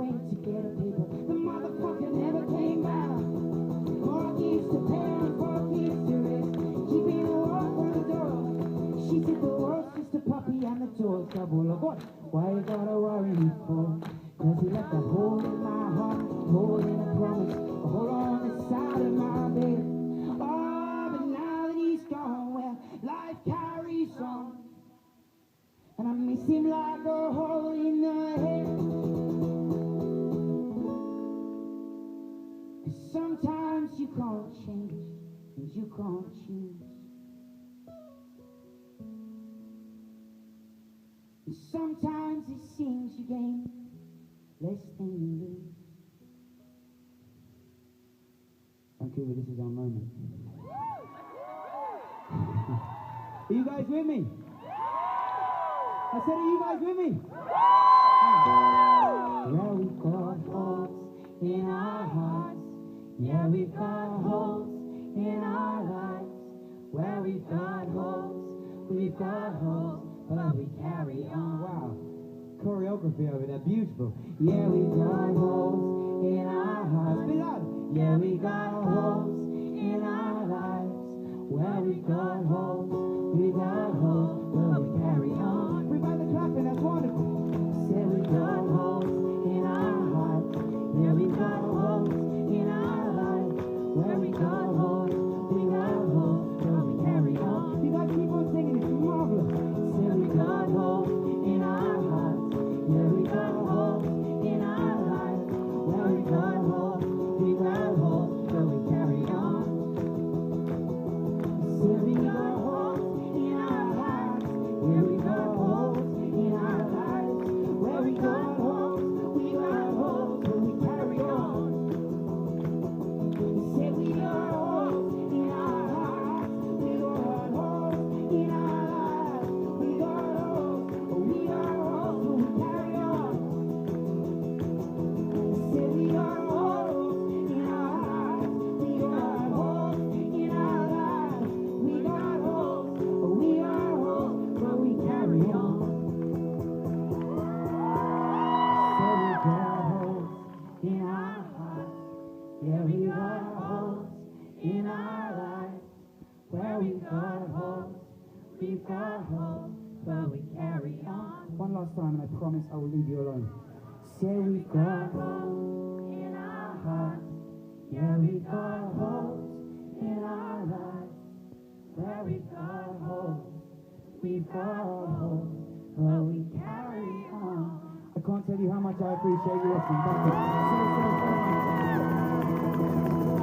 went to get a paper. The motherfucker never came out. Mortgage to pay and forgives to rest. Keeping a walk on the door. She said the world's just a puppy and the door's double. What? Why you gotta worry me for? Cause he left a hole in my heart, hole in a promise, a hole on the side of my bed. Oh, but now that he's gone, well, life carries on. And I miss him like a hole in the head. 'Cause sometimes you can't change, and you can't choose. And sometimes it seems you gain less than you lose. Vancouver, this is our moment. Are you guys with me? I said, are you guys with me? Yeah, we've got holes in our hearts. Yeah, we've got holes in our lives. Where we've got holes, but we carry on. Wow. Choreography over there, beautiful. Yeah, we got holes in our hearts. Be loud. Yeah, we got holes in our lives. Where we got holes, but we carry on. Everybody clapping, that's wonderful. Say we got holes in our hearts. Yeah, we got holes in our lives. Where we got holes, but we carry on. You guys keep on singing, it's marvelous. Say we got holes in our hearts. Yeah, we got holes in our lives. Where we got holes, but we carry on. Say we got holes in our hearts. Yeah, we got holes in our lives. Where we got holes, but we carry on. Say we got holes in our hearts. We got holes in our lives. We got holes, but we carry on. Say we got holes in our hearts. We got holes in our lives. We got holes, but we carry on. Say we got holes in our hearts. Yeah, we got holes in our lives. Where we got holes, but we carry on. One last time, and I promise I will leave you alone. Say we got holes in our hearts. Yeah, we got holes in our lives. Where we got holes, but we carry on. I can't tell you how much I appreciate you listening. Thank you so much.